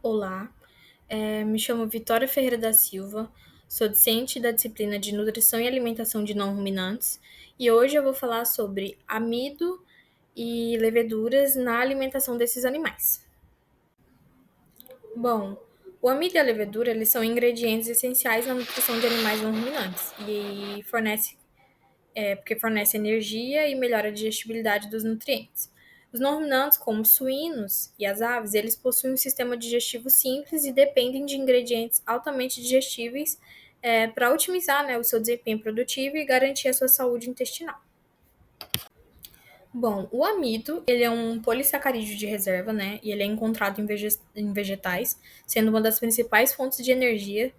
Olá, me chamo Vitória Ferreira da Silva, sou docente da disciplina de Nutrição e Alimentação de Não Ruminantes e hoje eu vou falar sobre amido e leveduras na alimentação desses animais. Bom, o amido e a levedura eles são ingredientes essenciais na nutrição de animais não ruminantes e porque fornece energia e melhora a digestibilidade dos nutrientes. Os não ruminantes, como os suínos e as aves, eles possuem um sistema digestivo simples e dependem de ingredientes altamente digestíveis para otimizar, né, o seu desempenho produtivo e garantir a sua saúde intestinal. Bom, o amido, ele é um polissacarídeo de reserva, né? E ele é encontrado em vegetais, sendo uma das principais fontes de energia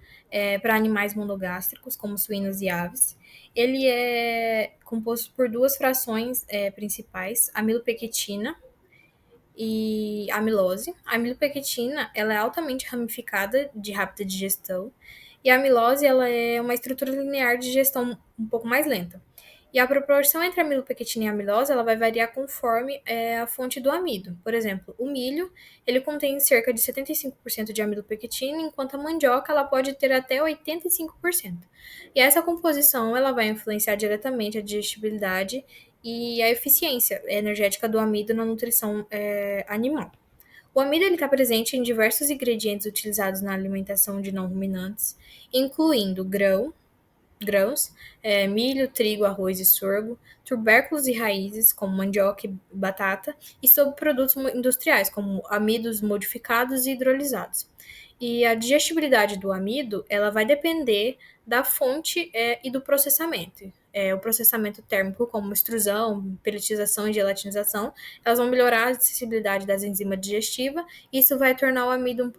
para animais monogástricos, como suínos e aves. Ele é composto por duas frações principais, amilopectina e amilose. A amilopectina, ela é altamente ramificada, de rápida digestão, e a amilose, ela é uma estrutura linear de digestão um pouco mais lenta. E a proporção entre a amilopectina e a amilose, ela vai variar conforme a fonte do amido. Por exemplo, o milho, ele contém cerca de 75% de amilopectina, enquanto a mandioca, ela pode ter até 85%. E essa composição, ela vai influenciar diretamente a digestibilidade e a eficiência energética do amido na nutrição animal. O amido está presente em diversos ingredientes utilizados na alimentação de não ruminantes, incluindo grãos, milho, trigo, arroz e sorgo, tubérculos e raízes, como mandioca e batata, e subprodutos industriais, como amidos modificados e hidrolisados. E a digestibilidade do amido, ela vai depender da fonte e do processamento. O processamento térmico, como extrusão, pelletização e gelatinização, elas vão melhorar a acessibilidade das enzimas digestivas, e isso vai tornar o amido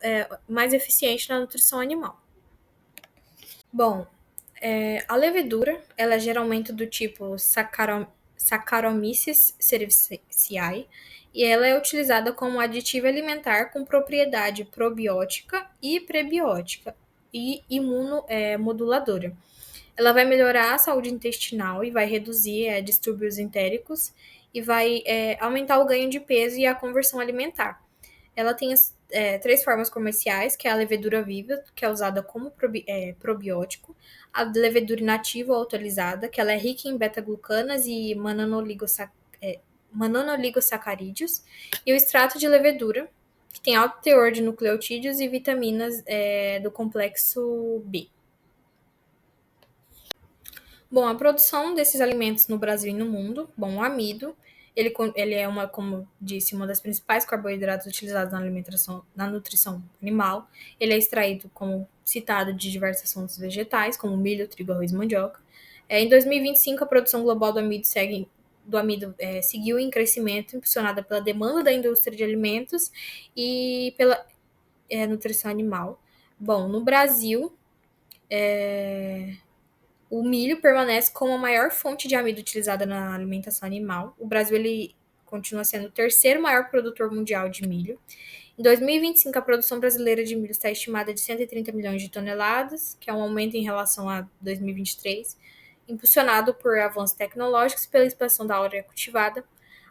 mais eficiente na nutrição animal. Bom, a levedura, ela é geralmente do tipo Saccharomyces cerevisiae e ela é utilizada como aditivo alimentar com propriedade probiótica e prebiótica e imunomoduladora. Ela vai melhorar a saúde intestinal e vai reduzir distúrbios entéricos e vai aumentar o ganho de peso e a conversão alimentar. Ela tem três formas comerciais, que é a levedura viva, que é usada como probiótico, a levedura inativa ou autorizada, que ela é rica em beta-glucanas e mananoligossacarídeos, e o extrato de levedura, que tem alto teor de nucleotídeos e vitaminas do complexo B. Bom, a produção desses alimentos no Brasil e no mundo, bom, o amido, ele é como disse, uma das principais carboidratos utilizados na nutrição animal. Ele é extraído, como citado, de diversas fontes vegetais, como milho, trigo, arroz e mandioca. Em 2025, a produção global do amido seguiu em crescimento, impulsionada pela demanda da indústria de alimentos e pela nutrição animal. Bom, no Brasil, o milho permanece como a maior fonte de amido utilizada na alimentação animal. O Brasil ele continua sendo o terceiro maior produtor mundial de milho. Em 2025, a produção brasileira de milho está estimada de 130 milhões de toneladas, que é um aumento em relação a 2023, impulsionado por avanços tecnológicos e pela expansão da área cultivada.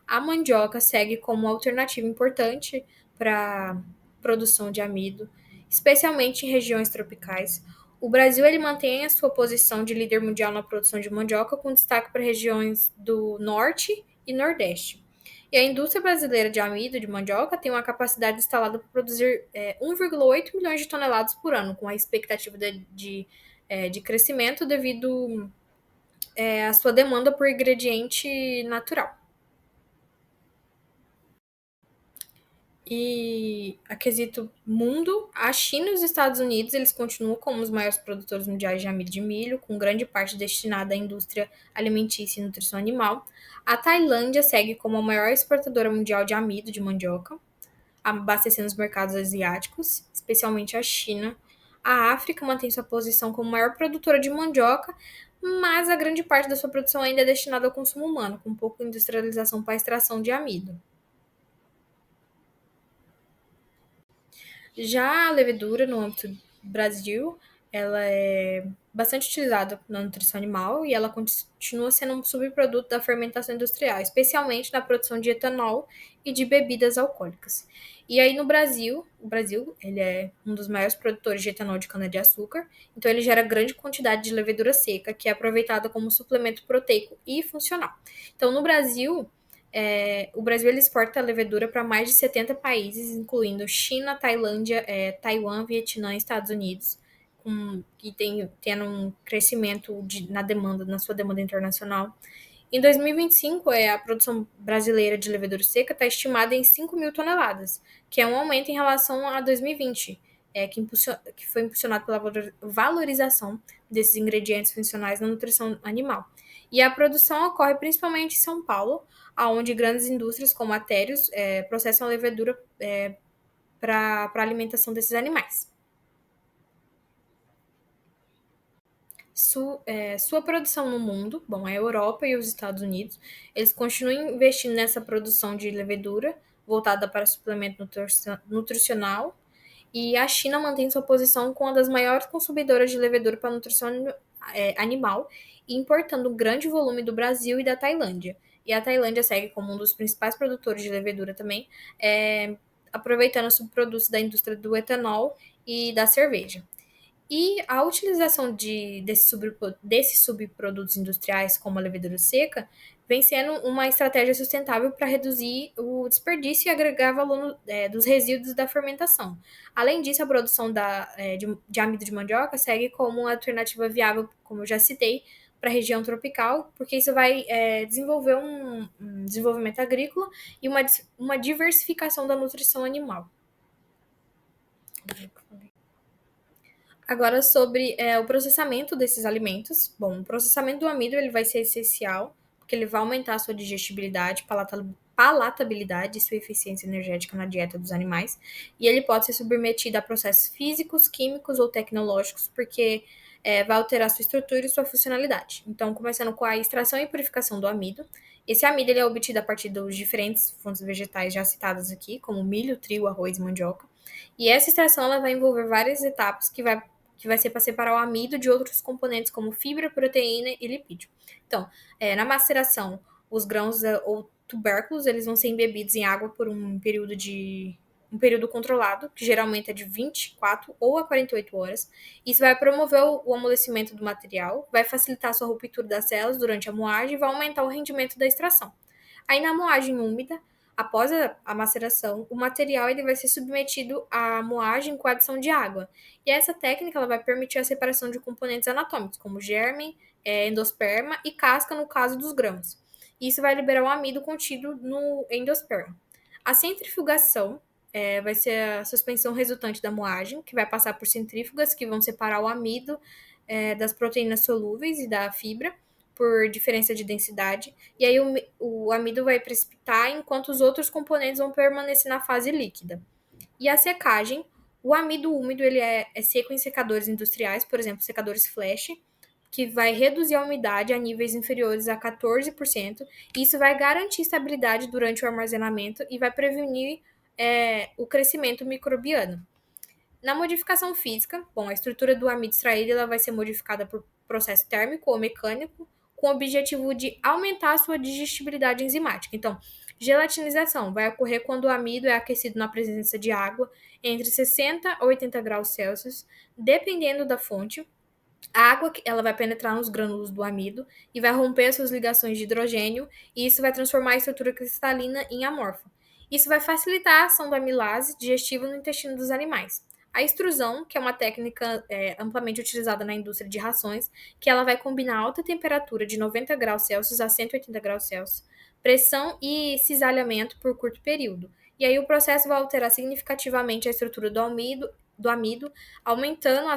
A mandioca segue como uma alternativa importante para a produção de amido, especialmente em regiões tropicais. O Brasil ele mantém a sua posição de líder mundial na produção de mandioca, com destaque para regiões do Norte e Nordeste. E a indústria brasileira de amido de mandioca tem uma capacidade instalada para produzir 1,8 milhões de toneladas por ano, com a expectativa de crescimento devido à sua demanda por ingrediente natural. E a quesito mundo, a China e os Estados Unidos, eles continuam como os maiores produtores mundiais de amido de milho, com grande parte destinada à indústria alimentícia e nutrição animal. A Tailândia segue como a maior exportadora mundial de amido de mandioca, abastecendo os mercados asiáticos, especialmente a China. A África mantém sua posição como maior produtora de mandioca, mas a grande parte da sua produção ainda é destinada ao consumo humano, com pouca industrialização para a extração de amido. Já a levedura, no âmbito do Brasil, ela é bastante utilizada na nutrição animal e ela continua sendo um subproduto da fermentação industrial, especialmente na produção de etanol e de bebidas alcoólicas. E aí no Brasil, o Brasil, ele é um dos maiores produtores de etanol de cana-de-açúcar, então ele gera grande quantidade de levedura seca, que é aproveitada como suplemento proteico e funcional. Então no Brasil, o Brasil ele exporta a levedura para mais de 70 países, incluindo China, Tailândia, Taiwan, Vietnã e Estados Unidos, que tem tendo um crescimento na demanda, na sua demanda internacional. Em 2025, a produção brasileira de levedura seca está estimada em 5 mil toneladas, que é um aumento em relação a 2020, que foi impulsionado pela valorização desses ingredientes funcionais na nutrição animal. E a produção ocorre principalmente em São Paulo, onde grandes indústrias como a Térios processam a levedura para a alimentação desses animais. Sua produção no mundo, bom, a Europa e os Estados Unidos, eles continuam investindo nessa produção de levedura voltada para suplemento nutricional, e a China mantém sua posição como uma das maiores consumidoras de levedura para nutrição animal, importando um grande volume do Brasil e da Tailândia. E a Tailândia segue como um dos principais produtores de levedura também, aproveitando os subprodutos da indústria do etanol e da cerveja. E a utilização desses subprodutos industriais, como a levedura seca, vem sendo uma estratégia sustentável para reduzir o desperdício e agregar valor dos resíduos da fermentação. Além disso, a produção de amido de mandioca segue como uma alternativa viável, como eu já citei, para a região tropical, porque isso vai desenvolver um desenvolvimento agrícola e uma diversificação da nutrição animal. Agora, sobre o processamento desses alimentos. Bom, o processamento do amido ele vai ser essencial, porque ele vai aumentar a sua digestibilidade, palatabilidade e sua eficiência energética na dieta dos animais. E ele pode ser submetido a processos físicos, químicos ou tecnológicos, porque vai alterar sua estrutura e sua funcionalidade. Então, começando com a extração e purificação do amido. Esse amido ele é obtido a partir dos diferentes fontes vegetais já citadas aqui, como milho, trigo, arroz e mandioca. E essa extração ela vai envolver várias etapas que vai ser para separar o amido de outros componentes como fibra, proteína e lipídio. Então, na maceração, os grãos ou tubérculos, eles vão ser embebidos em água por um período controlado, que geralmente é de 24 ou a 48 horas. Isso vai promover o amolecimento do material, vai facilitar a sua ruptura das células durante a moagem e vai aumentar o rendimento da extração. Aí na moagem úmida, após a maceração, o material ele vai ser submetido à moagem com a adição de água. E essa técnica ela vai permitir a separação de componentes anatômicos, como germe, endosperma e casca no caso dos grãos. Isso vai liberar o amido contido no endosperma. A centrifugação vai ser a suspensão resultante da moagem, que vai passar por centrífugas que vão separar o amido das proteínas solúveis e da fibra por diferença de densidade, e aí o amido vai precipitar enquanto os outros componentes vão permanecer na fase líquida. E a secagem, o amido úmido ele é seco em secadores industriais, por exemplo, secadores flash, que vai reduzir a umidade a níveis inferiores a 14%, e isso vai garantir estabilidade durante o armazenamento e vai prevenir o crescimento microbiano. Na modificação física, bom, a estrutura do amido extraído ela vai ser modificada por processo térmico ou mecânico, com o objetivo de aumentar a sua digestibilidade enzimática. Então, gelatinização vai ocorrer quando o amido é aquecido na presença de água entre 60 a 80 graus Celsius, dependendo da fonte. A água ela vai penetrar nos grânulos do amido e vai romper as suas ligações de hidrogênio, e isso vai transformar a estrutura cristalina em amorfa. Isso vai facilitar a ação da amilase digestiva no intestino dos animais. A extrusão, que é uma técnica amplamente utilizada na indústria de rações, que ela vai combinar alta temperatura de 90 graus Celsius a 180 graus Celsius, pressão e cisalhamento por curto período. E aí o processo vai alterar significativamente a estrutura do amido, aumentando a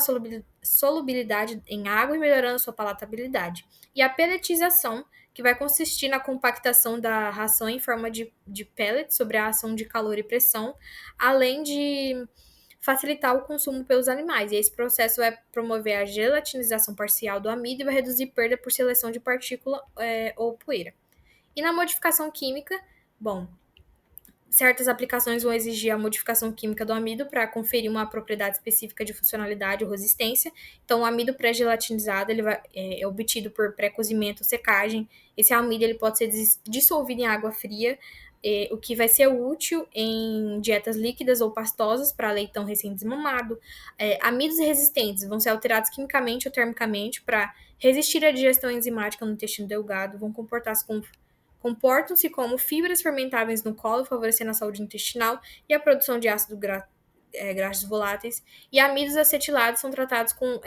solubilidade em água e melhorando sua palatabilidade. E a pelletização, que vai consistir na compactação da ração em forma de pellet sobre a ação de calor e pressão, além de facilitar o consumo pelos animais. E esse processo vai promover a gelatinização parcial do amido e vai reduzir perda por seleção de partícula ou poeira. E na modificação química, bom, Certas aplicações vão exigir a modificação química do amido para conferir uma propriedade específica de funcionalidade ou resistência. Então, o amido pré-gelatinizado é obtido por pré-cozimento ou secagem. Esse amido ele pode ser dissolvido em água fria, o que vai ser útil em dietas líquidas ou pastosas para leitão recém-desmamado. Amidos resistentes vão ser alterados quimicamente ou termicamente para resistir à digestão enzimática no intestino delgado, vão comportam-se como fibras fermentáveis no colo, favorecendo a saúde intestinal e a produção de graxos voláteis. E amidos acetilados são tratados com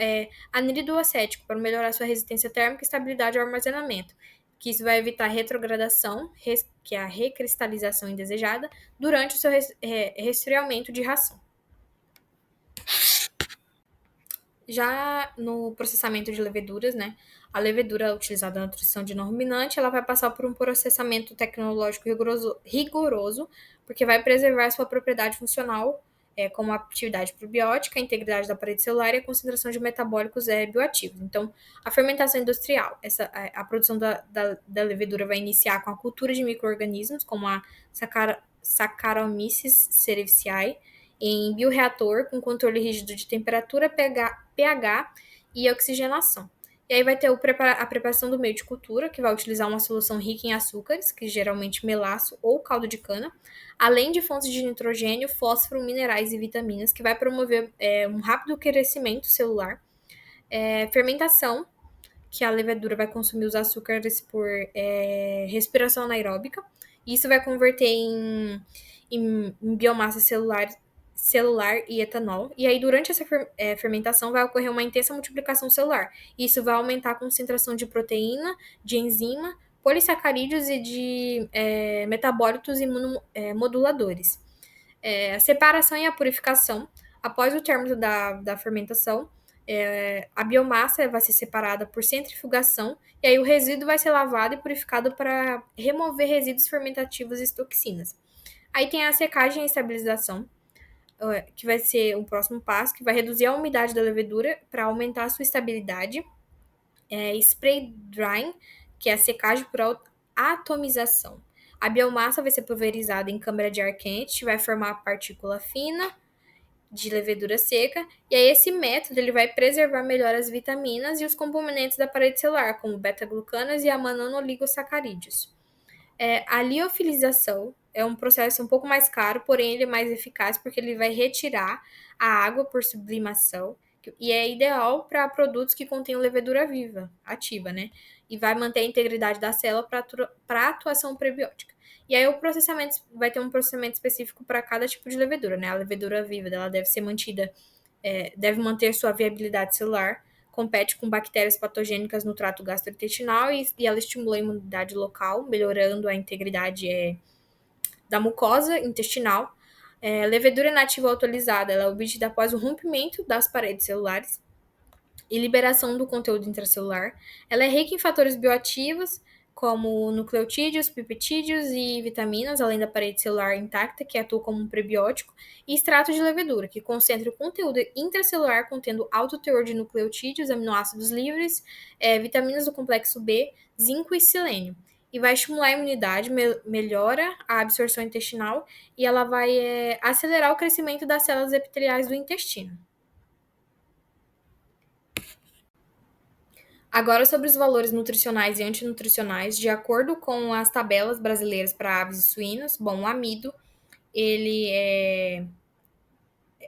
anidro acético para melhorar sua resistência térmica e estabilidade ao armazenamento, que isso vai evitar retrogradação, que é a recristalização indesejada, durante o seu resfriamento de ração. Já no processamento de leveduras, né? A levedura utilizada na nutrição de ruminante, ela vai passar por um processamento tecnológico rigoroso, porque vai preservar sua propriedade funcional, como a atividade probiótica, a integridade da parede celular e a concentração de metabólicos bioativos. Então, a fermentação industrial, a produção da levedura vai iniciar com a cultura de micro-organismos, como a Saccharomyces cerevisiae, em bioreator com controle rígido de temperatura, pH e oxigenação. E aí vai ter a preparação do meio de cultura, que vai utilizar uma solução rica em açúcares, que geralmente melaço ou caldo de cana, além de fontes de nitrogênio, fósforo, minerais e vitaminas, que vai promover um rápido crescimento celular. Fermentação, que a levedura vai consumir os açúcares por respiração anaeróbica. Isso vai converter em biomassa celular e etanol. E aí, durante essa fermentação, vai ocorrer uma intensa multiplicação celular. Isso vai aumentar a concentração de proteína, de enzima, polissacarídeos e de metabólitos imunomoduladores. A separação e a purificação. Após o término da fermentação, a biomassa vai ser separada por centrifugação e aí o resíduo vai ser lavado e purificado para remover resíduos fermentativos e toxinas. Aí tem a secagem e estabilização, que vai ser o próximo passo, que vai reduzir a umidade da levedura para aumentar a sua estabilidade. Spray drying, que é a secagem por atomização. A biomassa vai ser pulverizada em câmara de ar quente, vai formar partícula fina de levedura seca, e aí esse método ele vai preservar melhor as vitaminas e os componentes da parede celular, como beta-glucanas e amanonoligosacarídeos. A liofilização é um processo um pouco mais caro, porém ele é mais eficaz porque ele vai retirar a água por sublimação e é ideal para produtos que contêm levedura viva, ativa, né? E vai manter a integridade da célula para atuação prebiótica. E aí o processamento vai ter um processamento específico para cada tipo de levedura, né? A levedura viva ela deve ser mantida, deve manter sua viabilidade celular, compete com bactérias patogênicas no trato gastrointestinal e ela estimula a imunidade local, melhorando a integridade da mucosa intestinal. Levedura inativa autorizada, ela é obtida após o rompimento das paredes celulares e liberação do conteúdo intracelular. Ela é rica em fatores bioativos, como nucleotídeos, peptídeos e vitaminas, além da parede celular intacta, que atua como um prebiótico, e extrato de levedura, que concentra o conteúdo intracelular contendo alto teor de nucleotídeos, aminoácidos livres, vitaminas do complexo B, zinco e selênio. E vai estimular a imunidade, melhora a absorção intestinal e ela vai acelerar o crescimento das células epiteliais do intestino. Agora, sobre os valores nutricionais e antinutricionais, de acordo com as tabelas brasileiras para aves e suínos, bom, o amido, ele é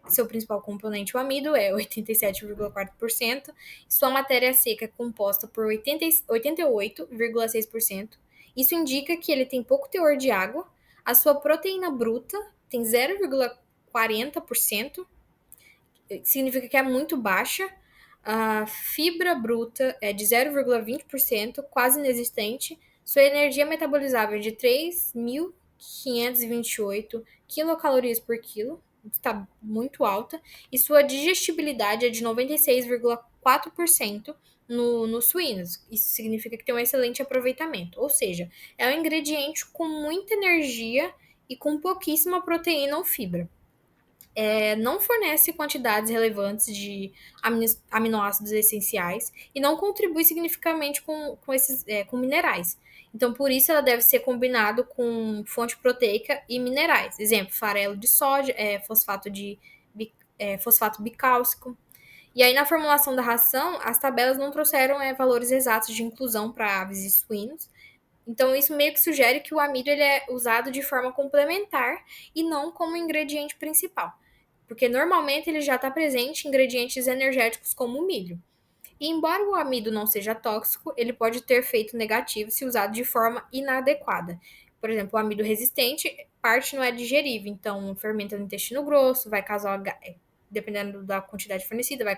seu principal componente, o amido, é 87,4%, sua matéria seca é composta por 88,6%. Isso indica que ele tem pouco teor de água, a sua proteína bruta tem 0,40%, significa que é muito baixa. A fibra bruta é de 0,20%, quase inexistente. Sua energia metabolizável é de 3.528 quilocalorias por quilo, está muito alta. E sua digestibilidade é de 96,4% nos suínos. Isso significa que tem um excelente aproveitamento. Ou seja, é um ingrediente com muita energia e com pouquíssima proteína ou fibra. não fornece quantidades relevantes de aminoácidos essenciais e não contribui significativamente com minerais. Então, por isso, ela deve ser combinado com fonte proteica e minerais. Exemplo, farelo de soja, fosfato bicálcico. E aí, na formulação da ração, as tabelas não trouxeram valores exatos de inclusão para aves e suínos. Então, isso meio que sugere que o amido ele é usado de forma complementar e não como ingrediente principal. Porque normalmente ele já está presente em ingredientes energéticos como o milho. E embora o amido não seja tóxico, ele pode ter efeito negativo se usado de forma inadequada. Por exemplo, o amido resistente, parte não é digerível, então fermenta no intestino grosso, vai causar, dependendo da quantidade fornecida, vai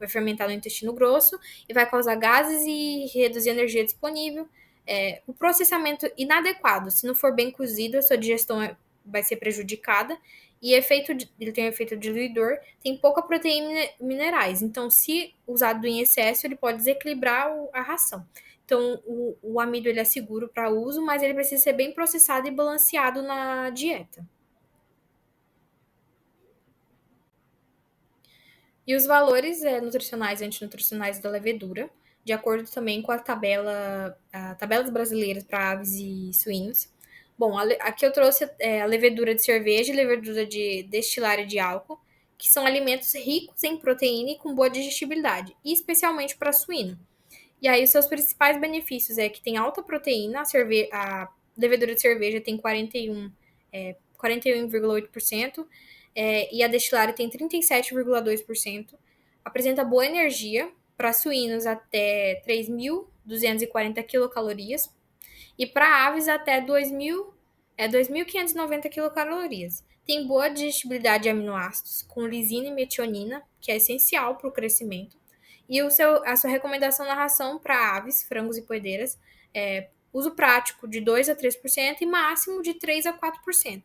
fermentar no intestino grosso e vai causar gases e reduzir a energia disponível. O processamento inadequado, se não for bem cozido, a sua digestão vai ser prejudicada e ele tem um efeito diluidor, tem pouca proteína e minerais. Então, se usado em excesso, ele pode desequilibrar a ração. Então, o amido ele é seguro para uso, mas ele precisa ser bem processado e balanceado na dieta. E os valores nutricionais e antinutricionais da levedura, de acordo também com tabelas brasileiras para aves e suínos. Bom, aqui eu trouxe a levedura de cerveja e levedura de destilária de álcool, que são alimentos ricos em proteína e com boa digestibilidade, e especialmente para suíno. E aí, os seus principais benefícios é que tem alta proteína, a levedura de cerveja tem 41,8%, e a destilária tem 37,2%. Apresenta boa energia para suínos até 3.240 quilocalorias e para aves até 2.590 quilocalorias. Tem boa digestibilidade de aminoácidos, com lisina e metionina, que é essencial para o crescimento. E a sua recomendação na ração para aves, frangos e poedeiras é uso prático de 2 a 3% e máximo de 3 a 4%.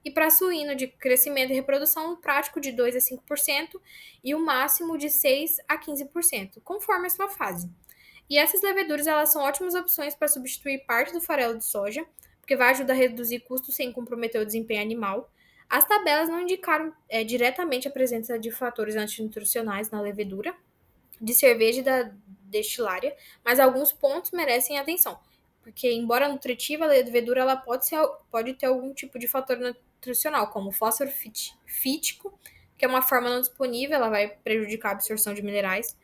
E para suíno de crescimento e reprodução, prático de 2 a 5% e o máximo de 6 a 15%, conforme a sua fase. E essas leveduras elas são ótimas opções para substituir parte do farelo de soja, porque vai ajudar a reduzir custos sem comprometer o desempenho animal. As tabelas não indicaram diretamente a presença de fatores antinutricionais na levedura, de cerveja e da destilária, mas alguns pontos merecem atenção. Porque, embora nutritiva, a levedura ela pode ter algum tipo de fator nutricional, como fósforo fítico, que é uma forma não disponível, ela vai prejudicar a absorção de minerais.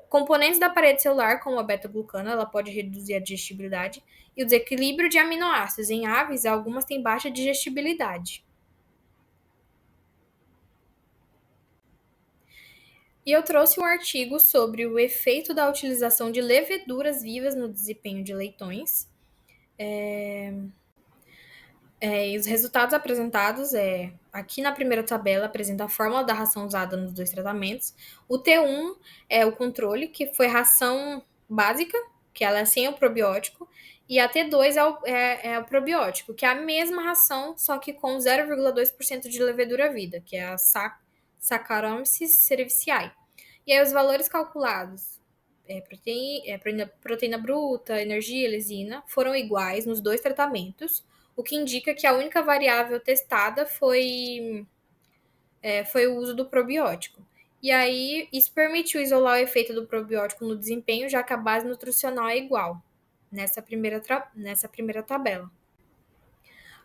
Componentes da parede celular, como a beta-glucana, ela pode reduzir a digestibilidade. E o desequilíbrio de aminoácidos. Em aves, algumas têm baixa digestibilidade. E eu trouxe um artigo sobre o efeito da utilização de leveduras vivas no desempenho de leitões. E os resultados apresentados aqui na primeira tabela apresenta a fórmula da ração usada nos dois tratamentos. O T1 é o controle, que foi ração básica, que ela é sem o probiótico, e a T2 é o probiótico, que é a mesma ração, só que com 0,2% de levedura viva, que é a Saccharomyces cerevisiae. E aí os valores calculados, proteína bruta, energia, lesina, foram iguais nos dois tratamentos, o que indica que a única variável testada foi o uso do probiótico. E aí, isso permitiu isolar o efeito do probiótico no desempenho, já que a base nutricional é igual nessa primeira tabela.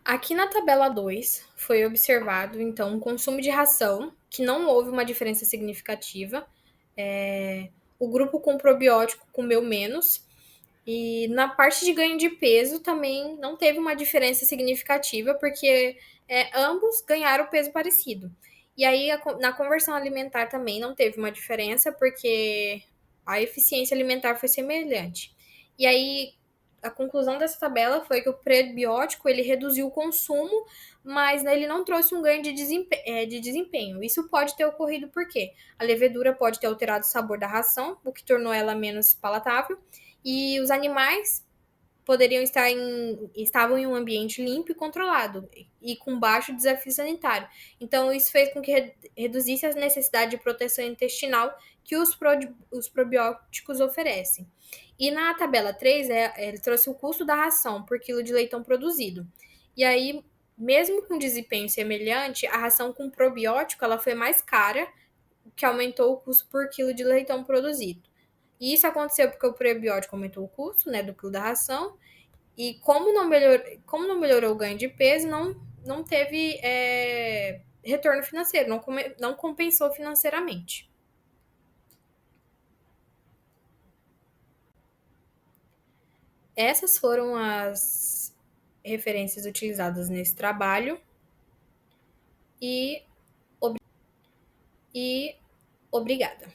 Aqui na tabela 2, foi observado, então, um consumo de ração, que não houve uma diferença significativa. O grupo com probiótico comeu menos, e na parte de ganho de peso também não teve uma diferença significativa, porque ambos ganharam peso parecido. E aí, na conversão alimentar também não teve uma diferença, porque a eficiência alimentar foi semelhante. E aí, a conclusão dessa tabela foi que o prebiótico ele reduziu o consumo, mas ele não trouxe um ganho de desempenho. Isso pode ter ocorrido porque a levedura pode ter alterado o sabor da ração, o que tornou ela menos palatável, e os animais estavam em um ambiente limpo e controlado e com baixo desafio sanitário. Então, isso fez com que reduzisse a necessidade de proteção intestinal que os probióticos oferecem. E na tabela 3, ele trouxe o custo da ração por quilo de leitão produzido. E aí, Mesmo com desempenho semelhante, a ração com probiótico ela foi mais cara, o que aumentou o custo por quilo de leitão produzido. E isso aconteceu porque o probiótico aumentou o custo, né, do quilo da ração, e como não melhorou o ganho de peso, não teve retorno financeiro, não compensou financeiramente. Essas foram as referências utilizadas nesse trabalho e, e obrigada.